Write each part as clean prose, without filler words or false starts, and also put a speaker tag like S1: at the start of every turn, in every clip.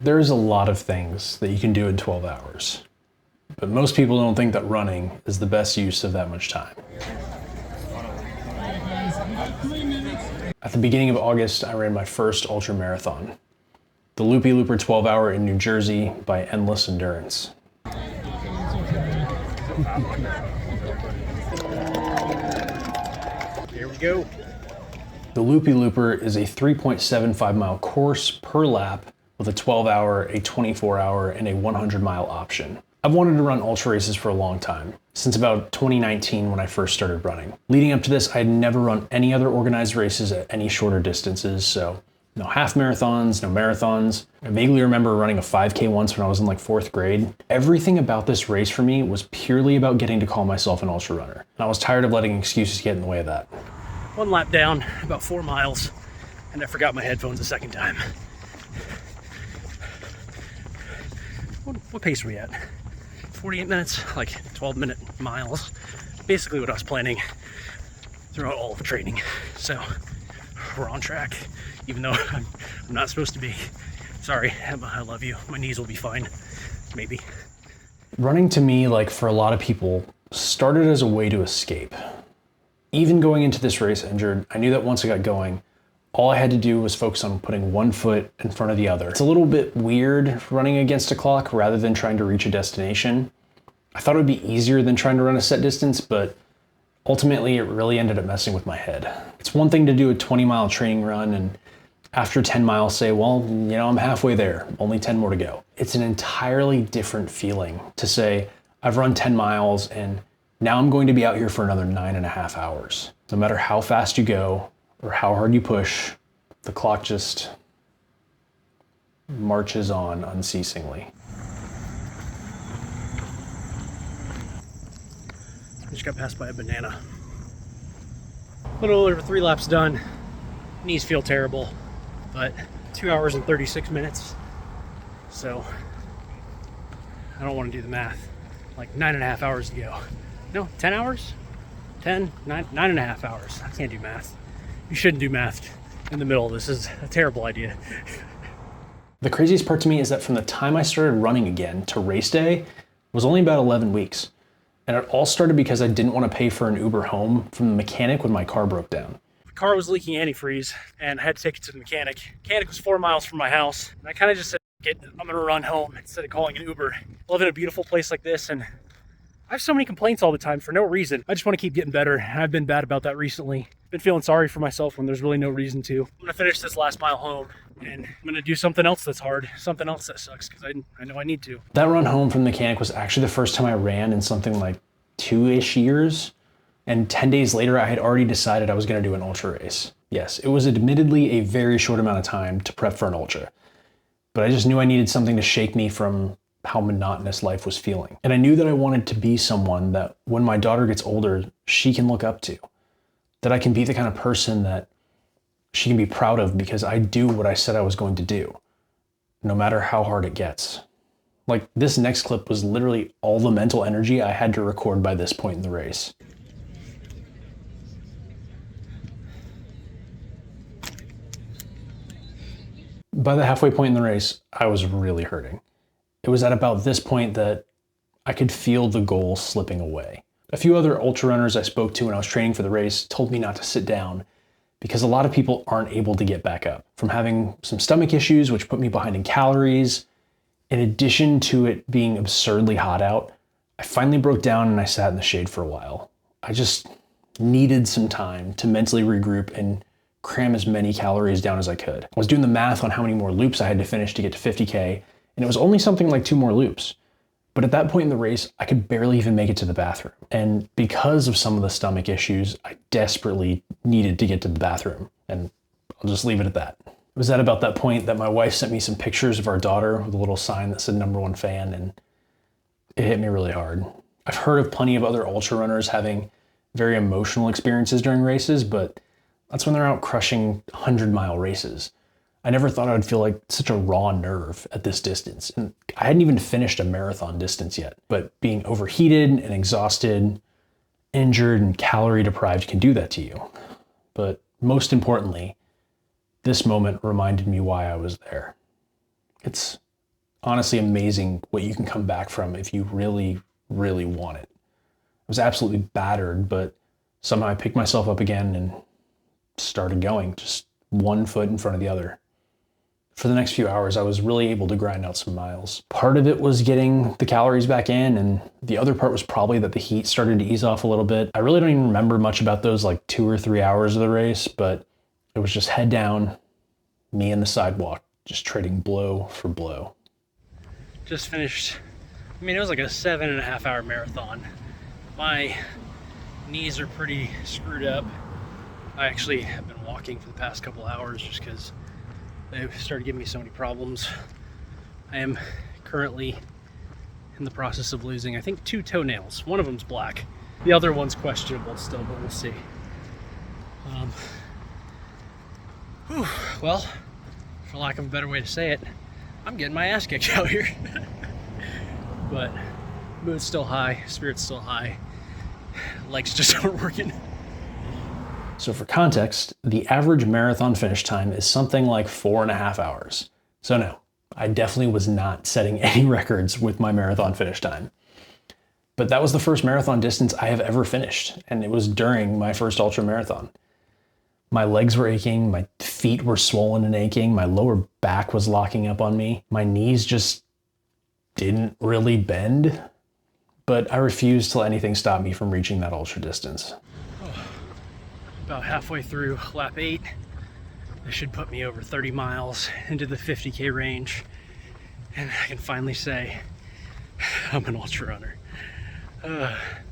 S1: There's a lot of things that you can do in 12 hours, but most people don't think that running is the best use of that much time. At the beginning of August, I ran my first ultra marathon, the Loopy Looper 12-hour in New Jersey by Endless Endurance.
S2: Here we go.
S1: The Loopy Looper is a 3.75 mile course per lap with a 12-hour, a 24-hour, and a 100-mile option. I've wanted to run ultra races for a long time, since about 2019 when I first started running. Leading up to this, I had never run any other organized races at any shorter distances, so no half marathons, no marathons. I vaguely remember running a 5K once when I was in like 4th grade. Everything about this race for me was purely about getting to call myself an ultra runner, and I was tired of letting excuses get in the way of that.
S2: 1 lap down, about 4 miles, and I forgot my headphones a second time. What pace are we at? 48 minutes, like 12-minute miles. Basically what I was planning throughout all of the training. So we're on track, even though I'm not supposed to be. Sorry, I love you. My knees will be fine, maybe.
S1: Running to me, like for a lot of people, started as a way to escape. Even going into this race injured, I knew that once I got going, all I had to do was focus on putting one foot in front of the other. It's a little bit weird running against a clock rather than trying to reach a destination. I thought it would be easier than trying to run a set distance, but ultimately it really ended up messing with my head. It's one thing to do a 20-mile training run and after 10 miles say, well, you know, I'm halfway there, only 10 more to go. It's an entirely different feeling to say, I've run 10 miles and now I'm going to be out here for another 9.5 hours. No matter how fast you go or how hard you push, the clock just marches on unceasingly.
S2: I just got passed by a banana. A little over 3 laps done. Knees feel terrible, but 2 hours and 36 minutes. So I don't want to do the math. Like 9.5 hours to go. No, 10 hours? 9.5 hours. I can't do math. You shouldn't do math in the middle of this. This is a terrible idea.
S1: The craziest part to me is that from the time I started running again to race day was only about 11 weeks. And it all started because I didn't want to pay for an Uber home from the mechanic when my car broke down.
S2: The car was leaking antifreeze and I had to take it to the mechanic. The mechanic was 4 miles from my house. And I kind of just said, I'm gonna run home instead of calling an Uber. I live in a beautiful place like this and I have so many complaints all the time for no reason. I just want to keep getting better. I've been bad about that recently. Been feeling sorry for myself when there's really no reason to. I'm gonna finish this last mile home and I'm gonna do something else that's hard, something else that sucks, because I know I need to.
S1: That run home from the mechanic was actually the first time I ran in something like 2-ish years. And 10 days later, I had already decided I was gonna do an ultra race. Yes, it was admittedly a very short amount of time to prep for an ultra, but I just knew I needed something to shake me from how monotonous life was feeling. And I knew that I wanted to be someone that when my daughter gets older, she can look up to. That I can be the kind of person that she can be proud of because I do what I said I was going to do, no matter how hard it gets. Like this next clip was literally all the mental energy I had to record by this point in the race. By the halfway point in the race, I was really hurting. It was at about this point that I could feel the goal slipping away. A few other ultra runners I spoke to when I was training for the race told me not to sit down because a lot of people aren't able to get back up from having some stomach issues, which put me behind in calories. In addition to it being absurdly hot out, I finally broke down and I sat in the shade for a while. I just needed some time to mentally regroup and cram as many calories down as I could. I was doing the math on how many more loops I had to finish to get to 50K, and it was only something like 2 more loops. But at that point in the race, I could barely even make it to the bathroom. And because of some of the stomach issues, I desperately needed to get to the bathroom. And I'll just leave it at that. It was at about that point that my wife sent me some pictures of our daughter with a little sign that said #1 fan, and it hit me really hard. I've heard of plenty of other ultra runners having very emotional experiences during races, but that's when they're out crushing 100-mile races. I never thought I would feel like such a raw nerve at this distance. And I hadn't even finished a marathon distance yet, but being overheated and exhausted, injured and calorie deprived can do that to you. But most importantly, this moment reminded me why I was there. It's honestly amazing what you can come back from if you really, really want it. I was absolutely battered, but somehow I picked myself up again and started going, just one foot in front of the other. For the next few hours, I was really able to grind out some miles. Part of it was getting the calories back in, and the other part was probably that the heat started to ease off a little bit. I really don't even remember much about those like 2 or 3 hours of the race, but it was just head down, me and the sidewalk, just trading blow for blow.
S2: Just finished, I mean, it was like a 7.5 hour marathon. My knees are pretty screwed up. I actually have been walking for the past couple hours just because they started giving me so many problems. I am currently in the process of losing, I think, 2 toenails. One of them's black. The other one's questionable still, but we'll see. Well, for lack of a better way to say it, I'm getting my ass kicked out here. But mood's still high, spirit's still high. Legs just aren't working.
S1: So for context, the average marathon finish time is something like 4.5 hours. So no, I definitely was not setting any records with my marathon finish time. But that was the first marathon distance I have ever finished, and it was during my first ultra marathon. My legs were aching, my feet were swollen and aching, my lower back was locking up on me, my knees just didn't really bend, but I refused to let anything stop me from reaching that ultra distance.
S2: About halfway through lap 8. This should put me over 30 miles into the 50K range. And I can finally say, I'm an ultra runner.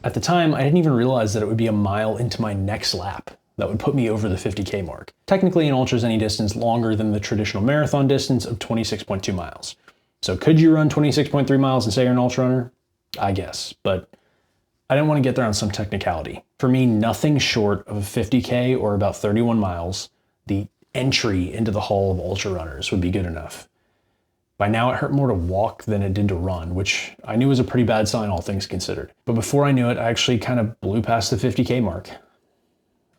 S1: At the time, I didn't even realize that it would be a mile into my next lap that would put me over the 50K mark. Technically, an ultra is any distance longer than the traditional marathon distance of 26.2 miles. So could you run 26.3 miles and say you're an ultra runner? I guess, but I didn't want to get there on some technicality. For me, nothing short of a 50K or about 31 miles, the entry into the hall of ultra runners would be good enough. By now, it hurt more to walk than it did to run, which I knew was a pretty bad sign, all things considered. But before I knew it, I actually kind of blew past the 50K mark.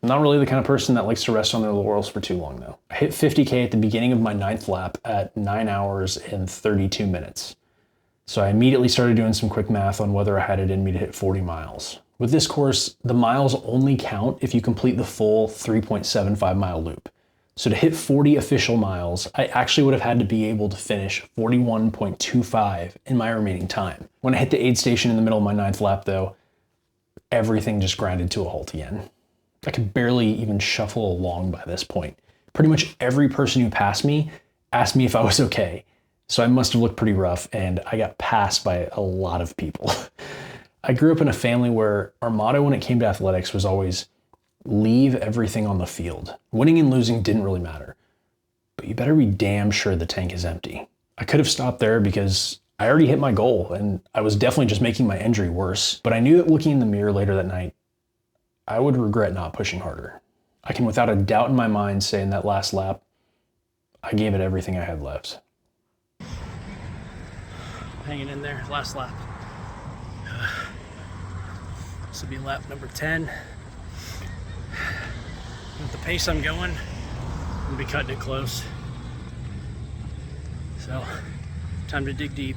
S1: I'm not really the kind of person that likes to rest on their laurels for too long, though. I hit 50K at the beginning of my 9th lap at 9 hours and 32 minutes. So I immediately started doing some quick math on whether I had it in me to hit 40 miles. With this course, the miles only count if you complete the full 3.75 mile loop. So to hit 40 official miles, I actually would have had to be able to finish 41.25 in my remaining time. When I hit the aid station in the middle of my 9th lap though, everything just grinded to a halt again. I could barely even shuffle along by this point. Pretty much every person who passed me asked me if I was okay. So I must have looked pretty rough, and I got passed by a lot of people. I grew up in a family where our motto when it came to athletics was always, leave everything on the field. Winning and losing didn't really matter, but you better be damn sure the tank is empty. I could have stopped there because I already hit my goal, and I was definitely just making my injury worse, but I knew that looking in the mirror later that night, I would regret not pushing harder. I can without a doubt in my mind say in that last lap, I gave it everything I had left.
S2: Hanging in there, last lap. This will be lap number 10. With the pace I'm going, I'm gonna be cutting it close. So, time to dig deep.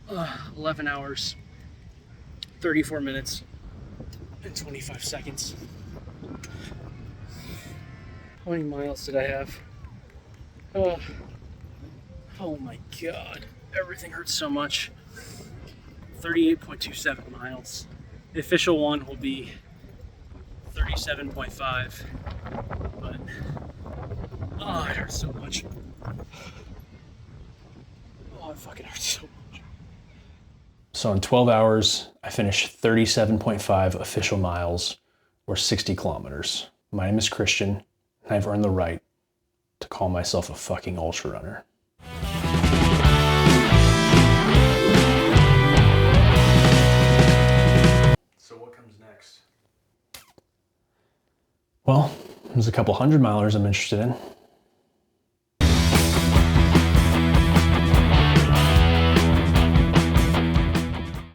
S2: 11 hours, 34 minutes, and 25 seconds. How many miles did I have? Oh my god. Everything hurts so much. 38.27 miles. The official one will be 37.5. But, oh, it hurts so much. Oh, it fucking hurts so much.
S1: So in 12 hours, I finished 37.5 official miles, or 60 kilometers. My name is Christian, and I've earned the right to call myself a fucking ultra runner. So what comes next? Well, there's a couple 100 milers I'm interested in.